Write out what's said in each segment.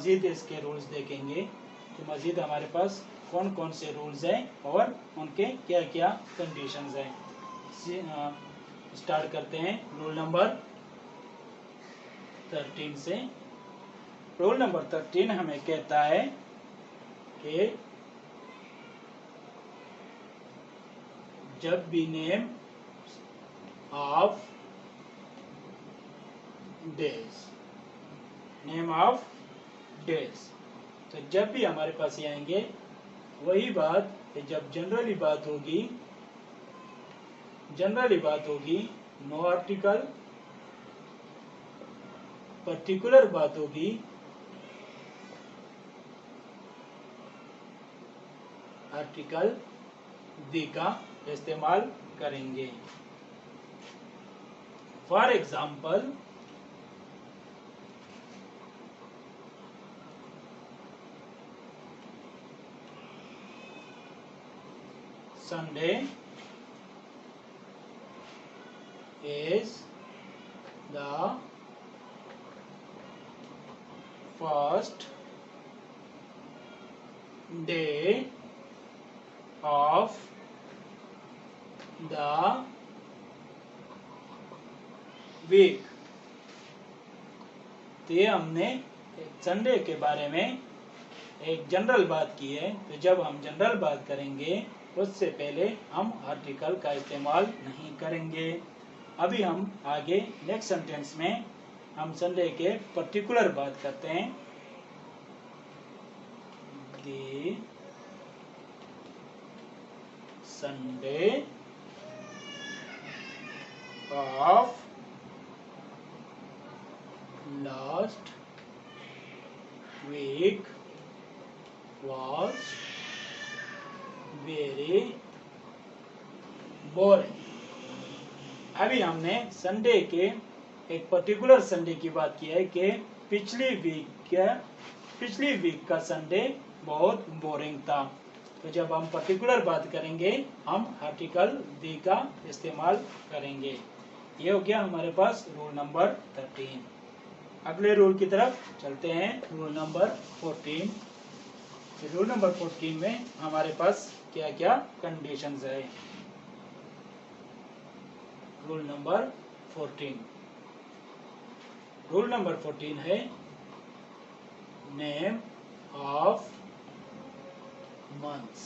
मजीद इसके रूल्स देखेंगे कि मजीद हमारे पास कौन कौन से रूल्स हैं और उनके क्या क्या कंडीशंस हैं। स्टार्ट करते हैं रूल नंबर 13 से। रूल नंबर 13 हमें कहता है कि जब भी name of days, name of days, तो जब भी हमारे पास ये आएंगे वही बात कि जब जनरली बात होगी नो आर्टिकल, पर्टिकुलर बात होगी आर्टिकल दी का इस्तेमाल करेंगे। For example Sunday is the first day of the week। तो ये हमने संडे के बारे में एक जनरल बात की है। तो जब हम जनरल बात करेंगे उससे पहले हम आर्टिकल का इस्तेमाल नहीं करेंगे। अभी हम आगे नेक्स्ट सेंटेंस में हम संडे के पर्टिकुलर बात करते हैं। The Sunday of last week was very boring। अभी हमने संडे के एक पर्टिकुलर संडे की बात की है कि पिछली वीक का संडे बहुत बोरिंग था। तो जब हम पर्टिकुलर बात करेंगे हम आर्टिकल दी का इस्तेमाल करेंगे। ये हो गया हमारे पास रूल नंबर 13। अगले रूल की तरफ चलते हैं, रूल नंबर 14। रूल नंबर 14 में हमारे पास क्या क्या कंडीशंस है। रूल नंबर 14 है नेम ऑफ मंथ्स।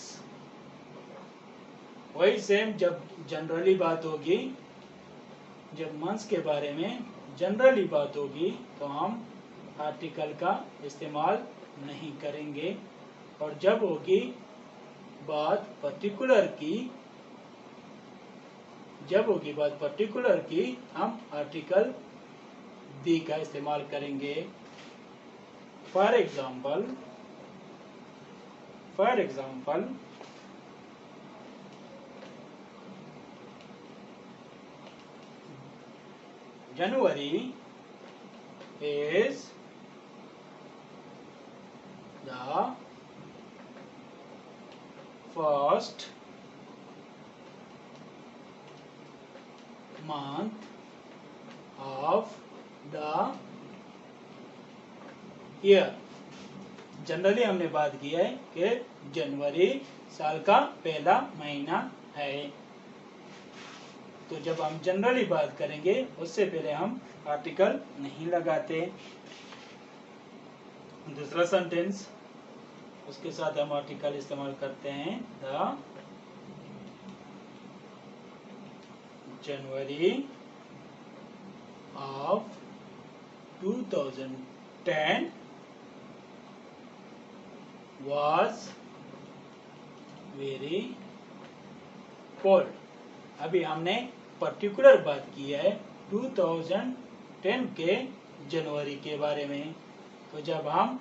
वही सेम, जब जनरली बात होगी, जब मंथ्स के बारे में जनरली बात होगी तो हम आर्टिकल का इस्तेमाल नहीं करेंगे, और जब होगी बात पर्टिकुलर की हम आर्टिकल दी का इस्तेमाल करेंगे। For example January is the first month of the year। Generally हमने बात की है कि जनवरी साल का पहला महीना है। तो जब हम जनरली बात करेंगे उससे पहले हम आर्टिकल नहीं लगाते। दूसरा सेंटेंस, उसके साथ हम आर्टिकल इस्तेमाल करते हैं। The January of 2010 was very cold। अभी हमने पर्टिकुलर बात की है 2010 के जनवरी के बारे में। तो जब हम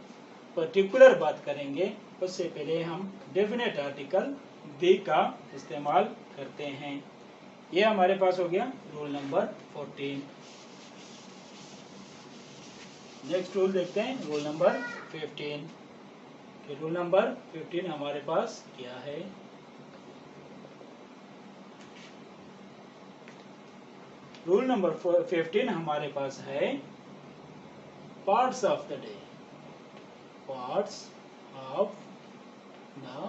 पर्टिकुलर बात करेंगे उससे पहले हम डेफिनेट आर्टिकल दी का इस्तेमाल करते हैं। ये हमारे पास हो गया रूल नंबर 14। नेक्स्ट रूल देखते हैं, रूल नंबर 15। रूल नंबर 15 हमारे पास क्या है। रूल नंबर 15 हमारे पास है parts of the day. parts of the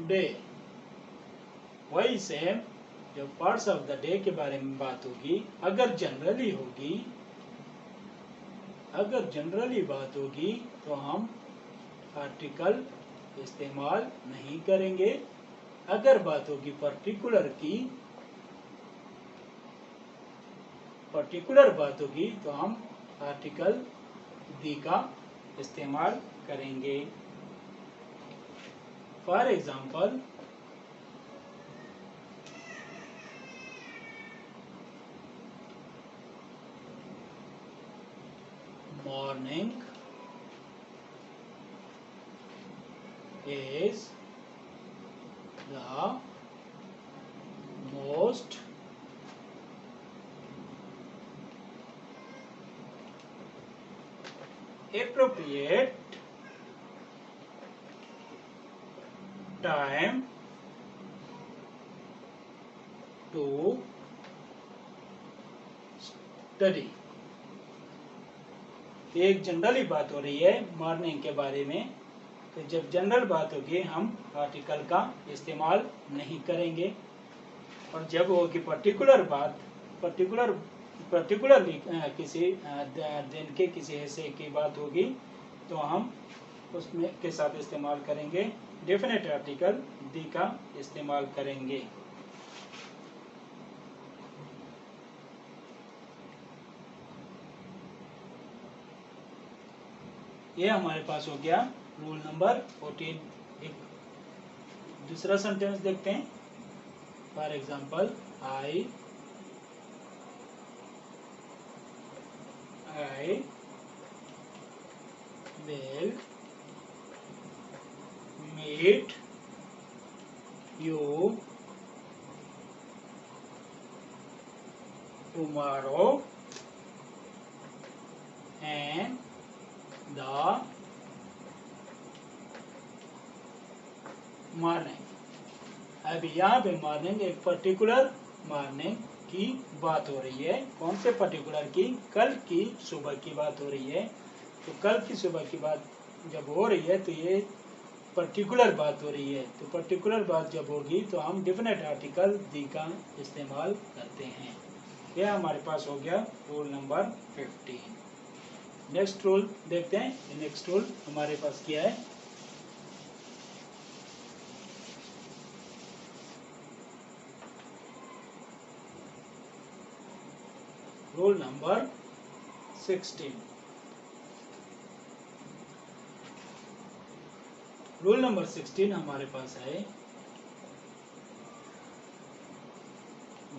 day। वही सेम जो पार्ट्स ऑफ द डे के बारे में बात होगी, अगर जनरली बात होगी तो हम आर्टिकल इस्तेमाल नहीं करेंगे। अगर बात होगी पर्टिकुलर बात होगी तो हम आर्टिकल दी का इस्तेमाल करेंगे। For example, morning is the most appropriate time to study। एक जनरली बात हो रही है मॉर्निंग के बारे में, तो जब जनरल बात होगी हम आर्टिकल का इस्तेमाल नहीं करेंगे। और जब होगी पर्टिकुलर किसी दिन के किसी हिस्से की बात होगी तो हम उसमें के साथ इस्तेमाल करेंगे डेफिनेट आर्टिकल दी का इस्तेमाल करेंगे। ये हमारे पास हो गया रूल नंबर 14। एक दूसरा सेंटेंस देखते हैं। For example, I will meet you tomorrow and the morning। अभी यहाँ पे मॉर्निंग एक पर्टिकुलर मॉर्निंग की बात हो रही है। कौन से पर्टिकुलर की? कल की सुबह की बात हो रही है। तो कल की सुबह की बात जब हो रही है तो ये पर्टिकुलर बात हो रही है। तो पर्टिकुलर बात जब होगी तो हम डेफिनेट आर्टिकल दी का इस्तेमाल करते हैं। यह हमारे पास हो गया रूल नंबर 15। नेक्स्ट रूल देखते हैं। नेक्स्ट रूल हमारे पास क्या है? Rule number 16। रूल नंबर 16 हमारे पास है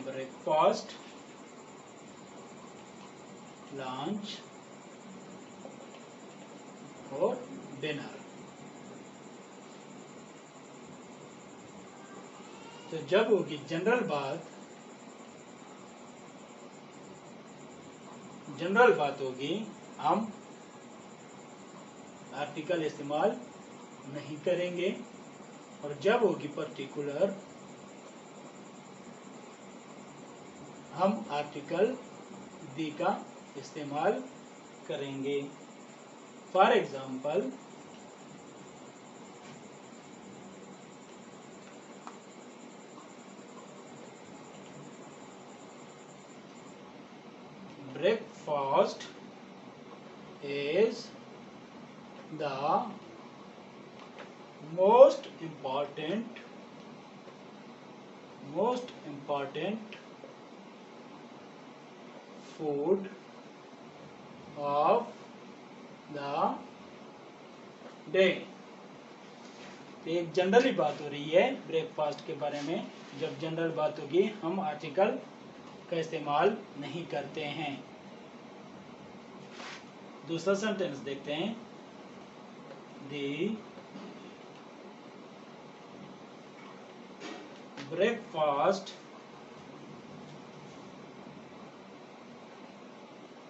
ब्रेकफास्ट, लंच और डिनर। तो जब होगी जनरल बात होगी हम आर्टिकल इस्तेमाल नहीं करेंगे। और जब होगी पर्टिकुलर हम आर्टिकल दी का इस्तेमाल करेंगे। For example, breakfast is the most important food of the day। एक जनरली बात हो रही है ब्रेकफास्ट के बारे में। जब जनरल बात होगी हम आर्टिकल का इस्तेमाल नहीं करते हैं। दूसरा सेंटेंस देखते हैं। The breakfast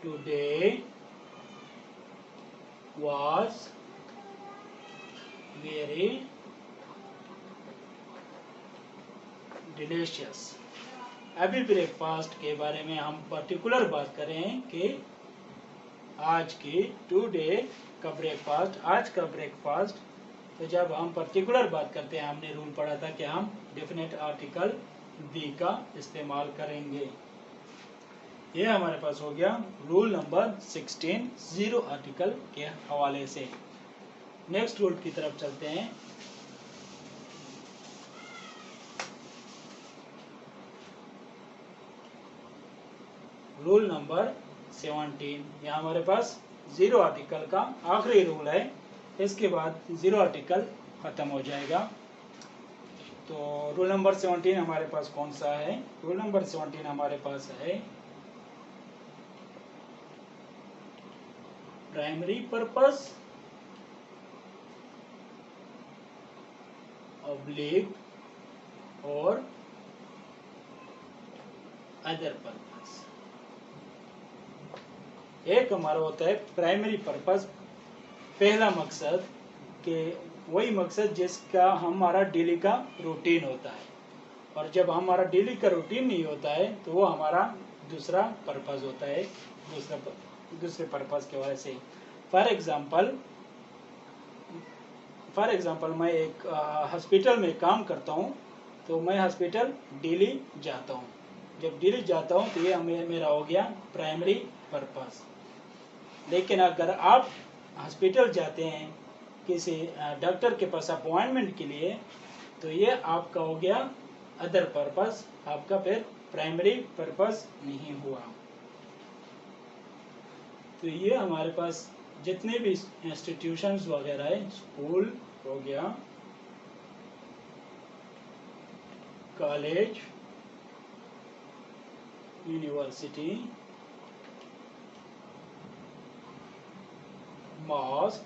today was very delicious. अभी ब्रेकफास्ट के बारे में हम पर्टिकुलर बात कर रहे हैं कि आज की टुडे का ब्रेकफास्ट, आज का ब्रेकफास्ट। तो जब हम पर्टिकुलर बात करते हैं, हमने रूल पढ़ा था कि हम डेफिनेट आर्टिकल दी का इस्तेमाल करेंगे। ये हमारे पास हो गया रूल नंबर 16 जीरो आर्टिकल के हवाले से। नेक्स्ट रूल की तरफ चलते हैं। रूल नंबर 17, यहाँ हमारे पास जीरो आर्टिकल का आखिरी रूल है। इसके बाद जीरो आर्टिकल खत्म हो जाएगा। तो रूल नंबर 17 हमारे पास कौन सा है? रूल नंबर 17 हमारे पास है प्राइमरी पर्पस ऑब्लिक और अदर पर्पस। एक हमारा होता है प्राइमरी पर्पस, पहला मकसद के वही मकसद जिसका हमारा डेली का रूटीन होता है, और जब हमारा डेली का रूटीन नहीं होता है तो वो हमारा दूसरा पर्पस होता है, दूसरे पर्पस की वजह से। फॉर एग्जांपल मैं एक हॉस्पिटल में काम करता हूँ, तो मैं हॉस्पिटल डेली जाता हूँ। जब डेली जाता हूँ तो ये मेरा हो गया प्राइमरी पर्पस। लेकिन अगर आप हॉस्पिटल जाते हैं किसी डॉक्टर के पास अपॉइंटमेंट के लिए, तो ये आपका हो गया अदर पर्पस, आपका फिर प्राइमरी पर्पस नहीं हुआ। तो ये हमारे पास जितने भी इंस्टीट्यूशंस वगैरह है, स्कूल हो गया, college, university, mosque,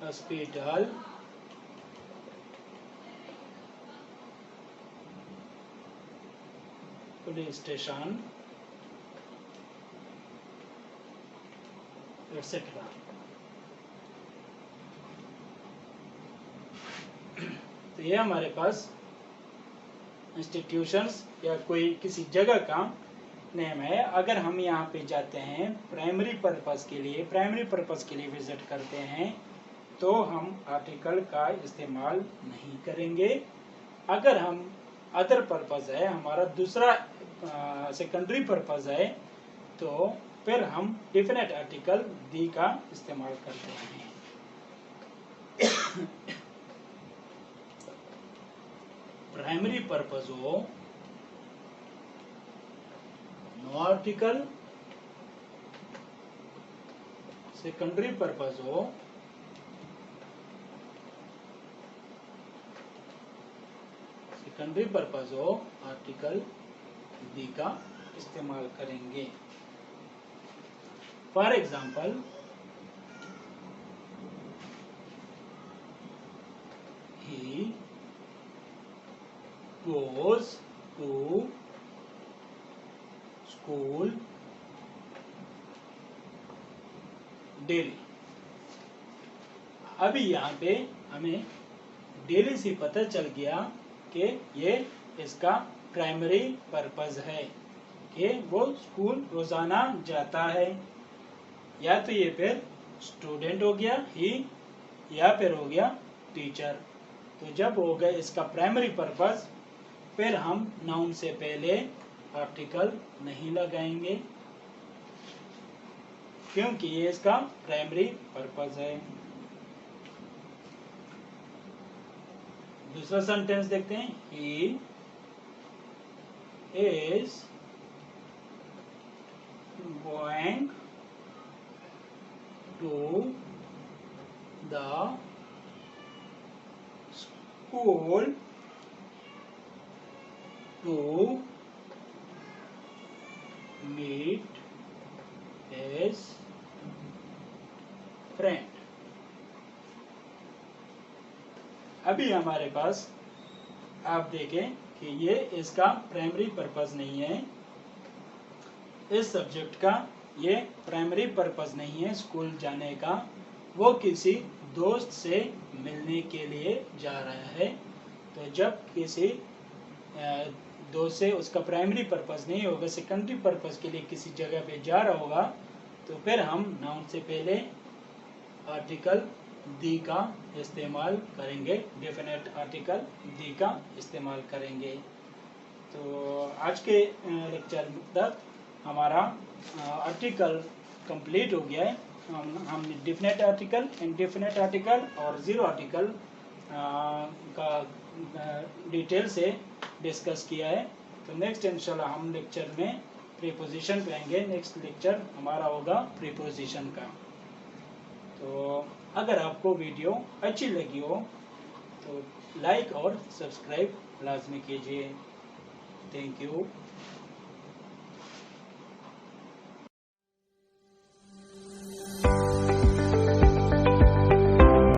hospital, police station, etcetera. तो ये हमारे पास इंस्टीट्यूशंस या कोई किसी जगह का नेम है। अगर हम यहाँ पे जाते हैं प्राइमरी पर्पस के लिए विजिट करते हैं, तो हम आर्टिकल का इस्तेमाल नहीं करेंगे। अगर हम अदर पर्पस है, हमारा दूसरा सेकेंडरी पर्पस है, तो फिर हम डेफिनेट आर्टिकल दी का इस्तेमाल करते हैं। प्राइमरी पर्पस हो नो आर्टिकल, सेकेंडरी पर्पस हो आर्टिकल दी का इस्तेमाल करेंगे। For example, he goes to school daily। अभी यहाँ पे हमें डेली से पता चल गया कि ये इसका प्राइमरी पर्पस है कि वो स्कूल रोजाना जाता है। या तो ये फिर स्टूडेंट हो गया ही, या फिर हो गया टीचर। तो जब हो गया इसका प्राइमरी पर्पस, फिर हम नाउन से पहले आर्टिकल नहीं लगाएंगे, क्योंकि ये इसका प्राइमरी पर्पस है। दूसरा सेंटेंस देखते हैं। He is going to the school to meet his friend। अभी हमारे पास आप देखें कि ये इसका प्राइमरी पर्पस नहीं है, इस सब्जेक्ट का ये प्राइमरी पर्पस नहीं है स्कूल जाने का। वो किसी दोस्त से मिलने के लिए जा रहा है। तो जब किसी दो से उसका प्राइमरी पर्पस नहीं होगा, सेकेंडरी पर्पस के लिए किसी जगह पे जा रहा होगा, तो फिर हम नाउन से पहले आर्टिकल दी का इस्तेमाल करेंगे, डेफिनेट आर्टिकल दी का इस्तेमाल करेंगे। तो आज के लेक्चर तक हमारा आर्टिकल कंप्लीट हो गया है। हमने डेफिनेट आर्टिकल, इनडेफिनेट आर्टिकल और जीरो आर्टिकल का डिटेल से डिस्कस किया है। तो नेक्स्ट इंशाल्लाह हम लेक्चर में प्रीपोजिशन पे आएंगे। नेक्स्ट लेक्चर हमारा होगा प्रीपोजिशन का। तो अगर आपको वीडियो अच्छी लगी हो तो लाइक और सब्सक्राइब लाजमी कीजिए। Thank you.